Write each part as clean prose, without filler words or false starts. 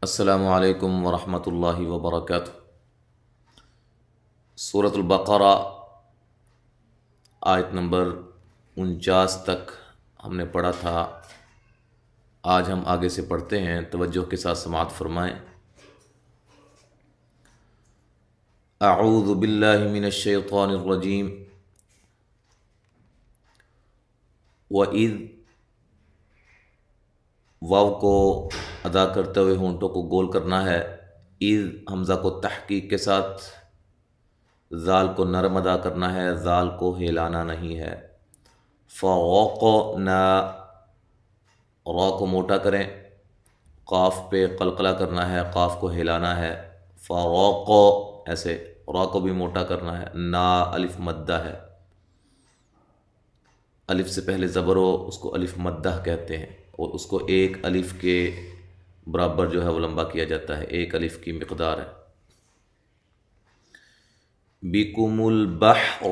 السلام علیکم ورحمۃ اللہ وبرکاتہ۔ سورۃ البقرہ آیت نمبر 49 تک ہم نے پڑھا تھا۔ آج ہم آگے سے پڑھتے ہیں، توجہ کے ساتھ سماعت فرمائیں۔ اعوذ باللہ من الشیطان الرجیم۔ وَإِذْ، واو کو ادا کرتے ہوئے ہونٹوں کو گول کرنا ہے۔ اذ حمزہ کو تحقیق کے ساتھ، زال کو نرم ادا کرنا ہے، زال کو ہلانا نہیں ہے۔ فَوَقْنَا، را کو موٹا کریں، قاف پہ قلقلہ کرنا ہے، قاف کو ہلانا ہے۔ فَوَقْ، ایسے را کو بھی موٹا کرنا ہے۔ نا الف مدہ ہے، الف سے پہلے زبر ہو اس کو الف مدہ کہتے ہیں، اور اس کو ایک الف کے برابر جو ہے وہ لمبا کیا جاتا ہے، ایک الف کی مقدار ہے۔ بِكُمُ الْبَحْرَ،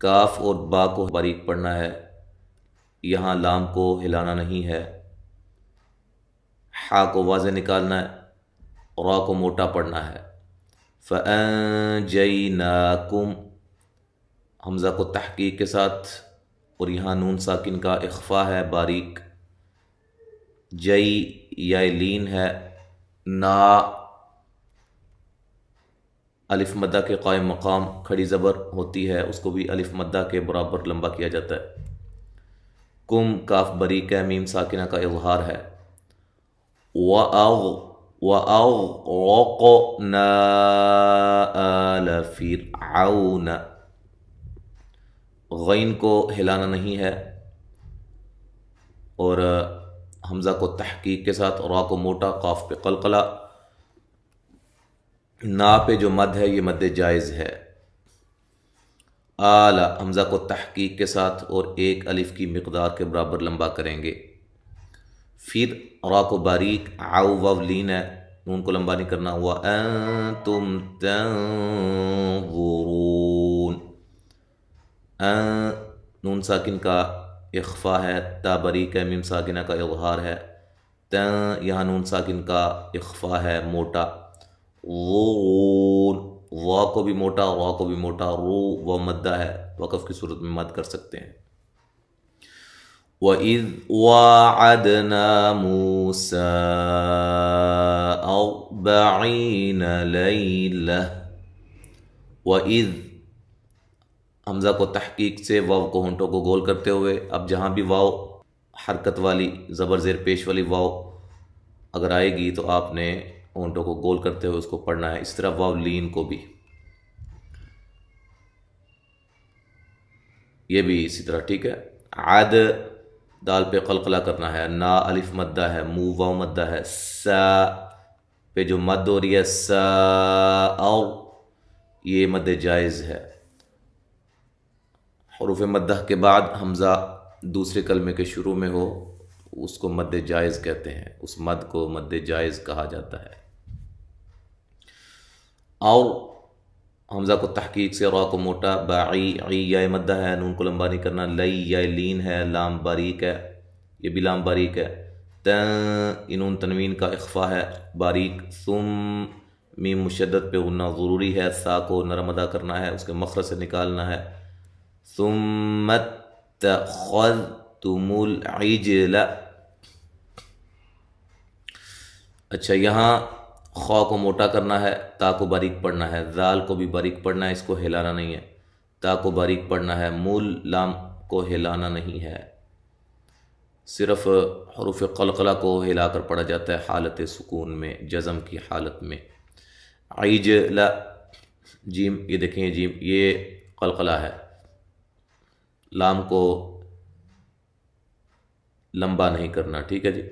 کاف اور با کو باریک پڑھنا ہے، یہاں لام کو ہلانا نہیں ہے۔ حا کو واضح نکالنا ہے، را کو موٹا پڑھنا ہے۔ فَأَنْجَيْنَاكُمْ، حمزہ کو تحقیق کے ساتھ، اور یہاں نون ساکن کا اخفا ہے باریک۔ جئی یا لین ہے۔ نا الف مدہ کے قائم مقام کھڑی زبر ہوتی ہے، اس کو بھی الف مدہ کے برابر لمبا کیا جاتا ہے۔ کم کاف باریک ہے، میم ساکنہ کا اظہار ہے۔ وَأَغْرَقْنَا آلَ فِرْعَوْنَ، غین کو ہلانا نہیں ہے، اور حمزہ کو تحقیق کے ساتھ، را کو موٹا، قاف پہ قلقلہ۔ نا پہ جو مد ہے یہ مد جائز ہے۔ آلہ حمزہ کو تحقیق کے ساتھ اور ایک الف کی مقدار کے برابر لمبا کریں گے۔ پھر را کو باریک، عو واو لین ہے، نون کو لمبا نہیں کرنا۔ وَأَنْتُمْ تَنْظُرُونَ، نون ساکن کا اخفا ہے، تا باریک ہے، میم ساکنہ کا اظہار ہے۔ یہاں نون ساکن کا اخفا ہے موٹا۔ ظُرُونَ، وا کو بھی موٹا، را کو بھی موٹا۔ رو و مدہ ہے، وقف کی صورت میں مد کر سکتے ہیں۔ وَإِذْ وَاعَدْنَا مُوسَىٰ 40 لَيْلَةً، وَإِذْ حمزہ کو تحقیق سے، واو کو ہونٹوں کو گول کرتے ہوئے۔ اب جہاں بھی واو حرکت والی زبر زیر پیش والی واو اگر آئے گی تو آپ نے ہونٹوں کو گول کرتے ہوئے اس کو پڑھنا ہے، اس طرح واو لین کو بھی، یہ بھی اسی طرح، ٹھیک ہے۔ عد دال پہ قلقلہ کرنا ہے، نا الف مدہ ہے، مو واو مدہ ہے، سا پہ جو مد ہو رہی ہے، سا او، یہ مد جائز ہے۔ حروف مدہ کے بعد حمزہ دوسرے کلمے کے شروع میں ہو اس کو مد جائز کہتے ہیں، اس مد کو مد جائز کہا جاتا ہے۔ اور حمزہ کو تحقیق سے، را کو موٹا، باعی، عی یا مدہ ہے، نون کو لمبا نہیں کرنا۔ لئی یا لین ہے، لام باریک ہے، یہ بھی لام باریک ہے۔ نون تنوین کا اخفا ہے باریک۔ ثم میم مشدد پہ غنہ ضروری ہے، سا کو نرم ادا کرنا ہے، اس کے مخرج سے نکالنا ہے۔ ثم اتخذتم العجل، اچھا یہاں خا کو موٹا کرنا ہے، تا کو باریک پڑھنا ہے، ذال کو بھی باریک پڑھنا ہے، اس کو ہلانا نہیں ہے۔ تا کو باریک پڑھنا ہے، مول لام کو ہلانا نہیں ہے، صرف حروف قلقلہ کو ہلا کر پڑھا جاتا ہے حالت سکون میں، جزم کی حالت میں۔ عجل، جیم، یہ دیکھیں جیم یہ قلقلہ ہے، لام کو لمبا نہیں کرنا، ٹھیک ہے جی۔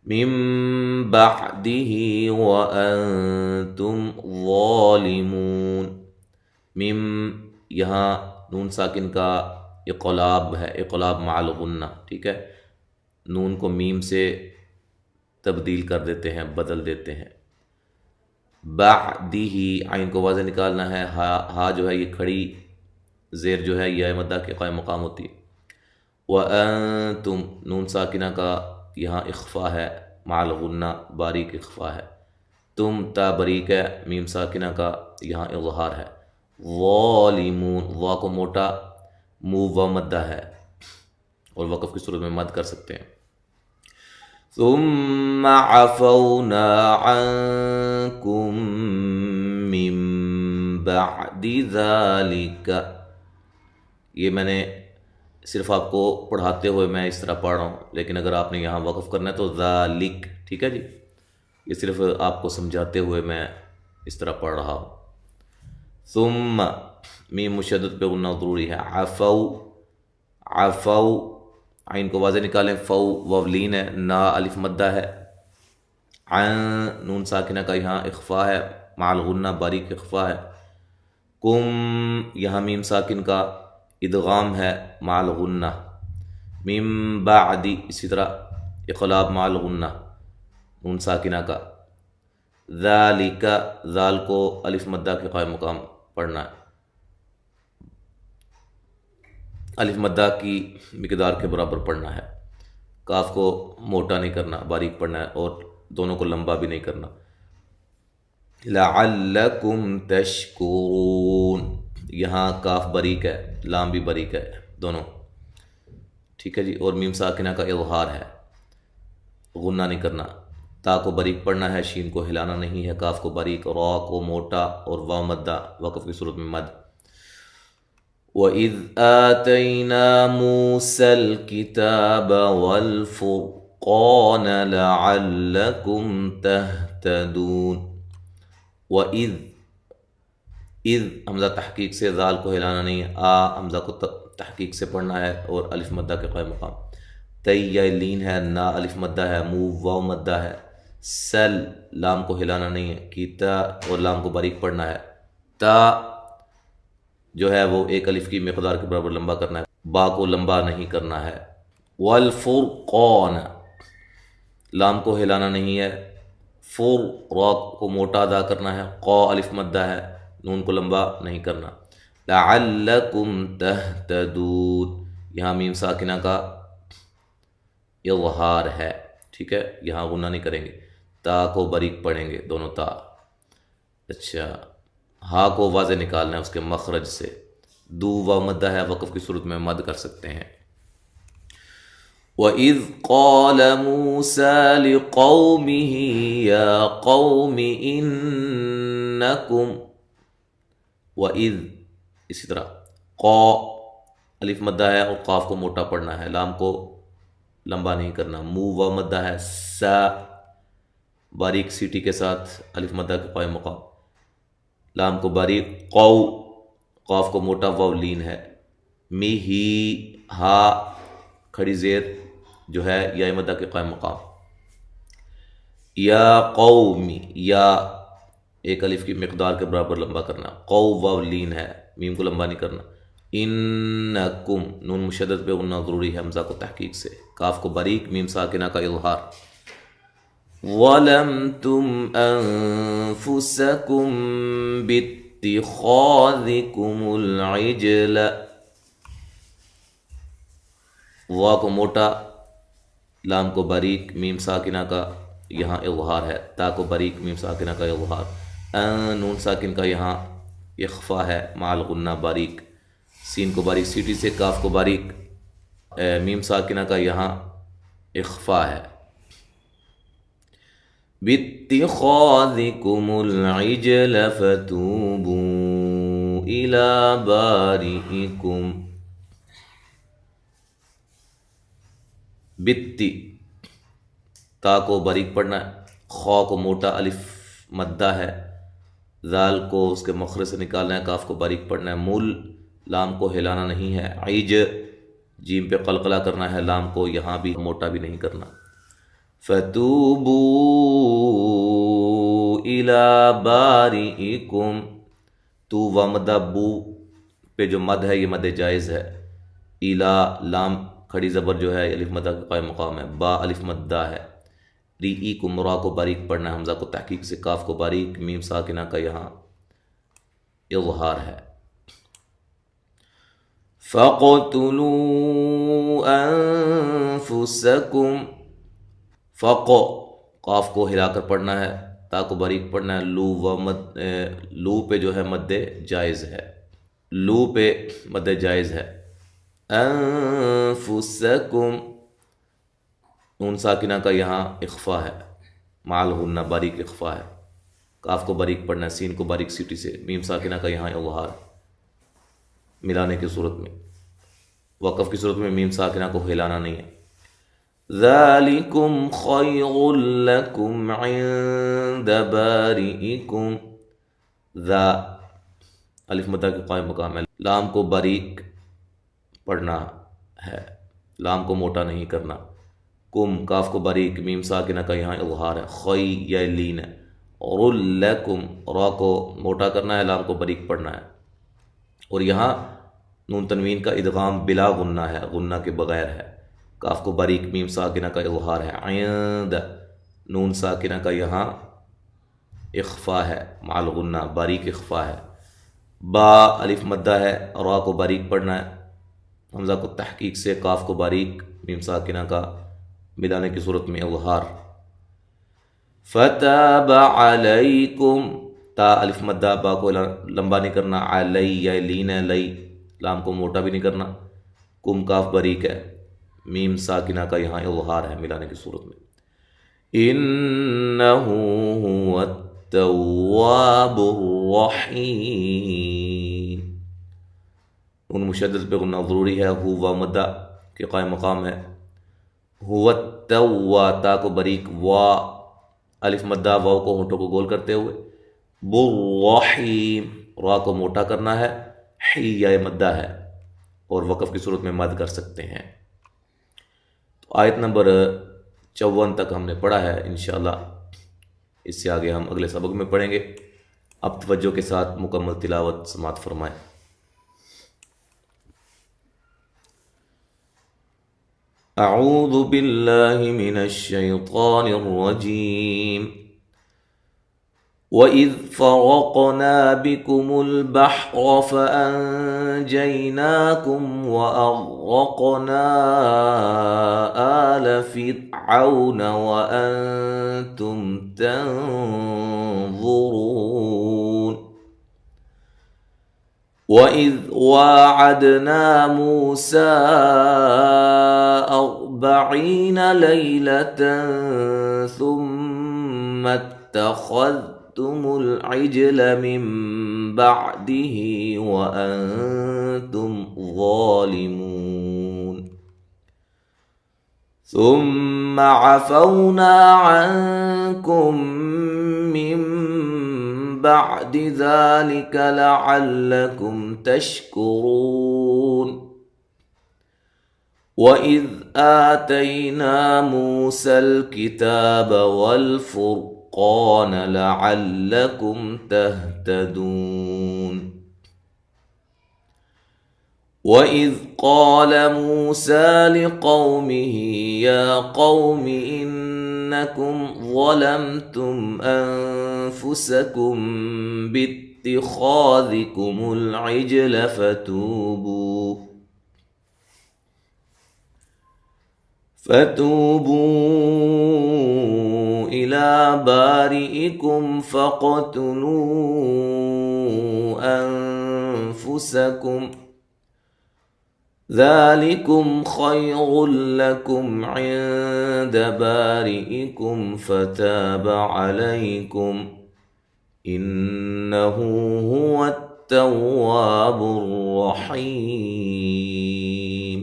من بعده وأنتم ظالمون، مم یہاں نون ساکن کا اقلاب ہے، اقلاب مع الغنہ، ٹھیک ہے، نون کو میم سے تبدیل کر دیتے ہیں، بدل دیتے ہیں۔ بعدہ، عین کو واضح نکالنا ہے، ہا جو ہے یہ کھڑی زیر جو ہے یہ مدہ کے قائم مقام ہوتی ہے۔ وَأَنْتُمْ، نون ساکنہ کا یہاں اخفا ہے، مع الغنہ باریک اخفا ہے. تم تا باریک ہے، میم ساکنہ کا یہاں اظہار ہے. ظالمون، وا کو موٹا، مو و مدہ ہے اور وقف کی صورت میں مد کر سکتے ہیں. ثم عفونا عنكم من بعد ذلك، یہ میں نے صرف آپ کو پڑھاتے ہوئے میں اس طرح پڑھ رہا ہوں، لیکن اگر آپ نے یہاں وقف کرنا ہے تو ذالک، ٹھیک ہے جی. یہ صرف آپ کو سمجھاتے ہوئے میں اس طرح پڑھ رہا ہوں. ثم میم مشدد پہ غنہ ضروری ہے. عفو، عفو، عین کو واضح نکالیں. فو وولین ہے، نا الف مدہ ہے. عن نون ساکنہ کا یہاں اخفا ہے، مع الغنہ باریک اخفا ہے. کم یہاں میم ساکن کا ادغام ہے مع الغنہ. من بعد اسی طرح اقلاب مع الغنہ نون ساکنہ کا. ذالک، ذال کو الف مدہ کے قائم مقام پڑھنا ہے، الف مدہ کی مقدار کے برابر پڑھنا ہے. کاف کو موٹا نہیں کرنا، باریک پڑھنا ہے، اور دونوں کو لمبا بھی نہیں کرنا. لعلکم تشکرون، یہاں کاف باریک ہے، لام بھی باریک ہے، دونوں ٹھیک ہے جی. اور میم ساکنہ کا اظہار ہے، غنہ نہیں کرنا. تا کو باریک پڑھنا ہے، شین کو ہلانا نہیں ہے، کاف کو باریک، را کو موٹا اور واو مدہ وقف کی صورت میں مد. وَإِذْ آتَيْنَا مُوسَى الْكِتَابَ وَالْفُرْقَانَ لَعَلَّكُمْ تَهْتَدُونَ. وَإِذْ، اذ حمزہ تحقیق سے، ذال کو ہلانا نہیں ہے، حمزہ کو تحقیق سے پڑھنا ہے اور الف مدہ کے قائم مقام. یا لین ہے، نا الف مدہ ہے، مو واو مدہ ہے. سل لام کو ہلانا نہیں ہے، کیتا اور لام کو باریک پڑھنا ہے. تا جو ہے وہ ایک الف کی مقدار کے برابر لمبا کرنا ہے، با کو لمبا نہیں کرنا ہے. والفرقان، لام کو ہلانا نہیں ہے، فور را کو موٹا ادا کرنا ہے، قا الف مدہ ہے، نون کو لمبا نہیں کرنا. لعلکم تہتدون، یہاں میم ساکنہ کا اظہار ہے، ٹھیک ہے، یہاں غنہ نہیں کریں گے. تا کو باریک پڑھیں گے، دونوں تا. اچھا، ہا کو واضح نکالنا ہے اس کے مخرج سے. دو واو مدہ ہے، وقف کی صورت میں مد کر سکتے ہیں. وَإِذْ قَالَ مُوسَى لِقَوْمِهِ يَا قَوْمِ إِنَّكُمْ، وَإِذْ اسی طرح قا الف مدہ ہے اور قاف کو موٹا پڑھنا ہے، لام کو لمبا نہیں کرنا. مو واو مدہ ہے، سا باریک سیٹی کے ساتھ الف مدہ کے قائم مقام، لام کو باریک. قو قاف کو موٹا، واو لین ہے. می ہی، ہا کھڑی زیر جو ہے یا مدہ کے قائم مقام. یا قومی، یا ایک الف کی مقدار کے برابر لمبا کرنا. قو واو لین ہے، میم کو لمبا نہیں کرنا. انکم نون مشدد پہ غنہ ضروری ہے، حمزہ کو تحقیق سے، کاف کو باریک، میم ساکنہ کا اظہار. ظلمتم انفسکم باتخاذکم العجل، وا کو موٹا، لام کو باریک، میم ساکنہ کا یہاں اظہار ہے. تا کو باریک، میم ساکنہ کا اظہار. نون ساکن کا یہاں اخفا ہے مع الغنہ باریک. سین کو باریک سیٹی سے، کاف کو باریک، میم ساکنہ کا یہاں اخفا ہے. باتخاذکم العجل فتوبوا الی بارئکم. بتی تا کو باریک پڑھنا ہے، خا کو موٹا الف مدہ ہے، ذال کو اس کے مخرج سے نکالنا ہے، کاف کو باریک پڑھنا ہے. مول لام کو ہلانا نہیں ہے. عیج جیم پہ قلقلہ کرنا ہے، لام کو یہاں بھی موٹا بھی نہیں کرنا. فتوبوا الی بارئکم، تو و مدہ بو پہ جو مد ہے یہ مد جائز ہے. الا لام کھڑی زبر جو ہے الف مدہ کا قائم مقام ہے، با الف مدہ ہے. ری کو مرا کو باریک پڑھنا ہے، حمزہ کو تحقیق سے، کاف کو باریک، میم ساکنہ کا یہاں اظہار ہے. فَاقْتُلُوا أَنفُسَكُمْ، فقو قاف کو ہلا کر پڑھنا ہے، تا کو باریک پڑھنا ہے، لو پہ جو ہے مد جائز ہے، لو پہ مد جائز ہے۔ انفسکم نون ساکنہ کا یہاں اخفا ہے، مع الغنہ باریک اخفا ہے، کاف کو باریک پڑھنا ہے، سین کو باریک سیٹی سے، میم ساکنہ کا یہاں اظہار ملانے کی صورت میں، وقف کی صورت میں میم ساکنہ کو ہلانا نہیں ہے۔ ذالکم خیر لکم عند بارئکم، ذا الف مدہ کے قائم مقام ہے، لام کو باریک پڑھنا ہے، لام کو موٹا نہیں کرنا، کم کاف کو باریک، میم ساکنہ کا یہاں اظہار ہے، خی یا لین ہے، اور لکم را کو موٹا کرنا ہے، لام کو باریک پڑھنا ہے، اور یہاں نون تنوین کا ادغام بلا غنہ ہے، غنہ کے بغیر ہے، کاف کو باریک، میم ساکنہ کا اظہار ہے، عند نون ساکنہ کا یہاں اخفا ہے، مع الغنہ باریک اخفا ہے، با الف مدہ ہے، را کو باریک پڑھنا ہے، حمزہ کو تحقیق سے، کاف کو باریک، میم ساکنہ کا ملانے کی صورت میں اظہار۔ فتاب علیکم، تا الف مدہ، با کو لمبا نہیں کرنا، علی یا لین ہے، لئی لام کو موٹا بھی نہیں کرنا، کم کاف باریک ہے، میم ساکنہ کا یہاں اظہار ہے ملانے کی صورت میں۔ انہ هو التواب الرحیم، ان مشدد پہ غنہ ضروری ہے، ہوا مدہ کے قائم مقام ہے، ہوا التوا تا کو باریک، وا الف مدہ، واو کو ہونٹوں کو گول کرتے ہوئے، بالرحیم را کو موٹا کرنا ہے، حی یا مدہ ہے، اور وقف کی صورت میں مد کر سکتے ہیں۔ تو آیت نمبر 54 تک ہم نے پڑھا ہے، انشاءاللہ اس سے آگے ہم اگلے سبق میں پڑھیں گے۔ اب توجہ کے ساتھ مکمل تلاوت سماعت فرمائیں۔ اعوذ باللہ من الشیطان الرجیم، وَإِذْ فَرَقْنَا بِكُمُ الْبَحْرَ فَأَنْجَيْنَاكُمْ وَأَغْرَقْنَا آلَ فِرْعَوْنَ وَأَنْتُمْ تَنْظُرُونَ وَإِذْ وَاعَدْنَا مُوسَىٰ 40 لَيْلَةً ثُمَّ اتَّخَذْتُمُ الْعِجْلَ مِن بَعْدِهِ وَأَنْتُمْ ظَالِمُونَ ثُمَّ عَفَوْنَا عَنْكُمْ مِن بَعْدِ ذَلِكَ لَعَلَّكُمْ تَشْكُرُونَ وَإِذْ آتَيْنَا مُوسَى الْكِتَابَ وَالْفُرْقَانَ لَعَلَّكُمْ تَهْتَدُونَ وَإِذْ قَالَ مُوسَى لِقَوْمِهِ يَا قَوْمِ إِنَّكُمْ ظَلَمْتُمْ أَنفُسَكُمْ بِاتِّخَاذِكُمُ الْعِجْلَ فتوبوا إلى بارئكم فاقتلوا أنفسكم ذلكم خير لكم عند بارئكم فتاب عليكم إنه هو التواب الرحيم۔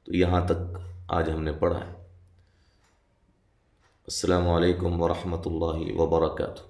تو یہاں تک آج ہم نے پڑھا ہے۔ السلام علیکم ورحمۃ اللہ وبرکاتہ۔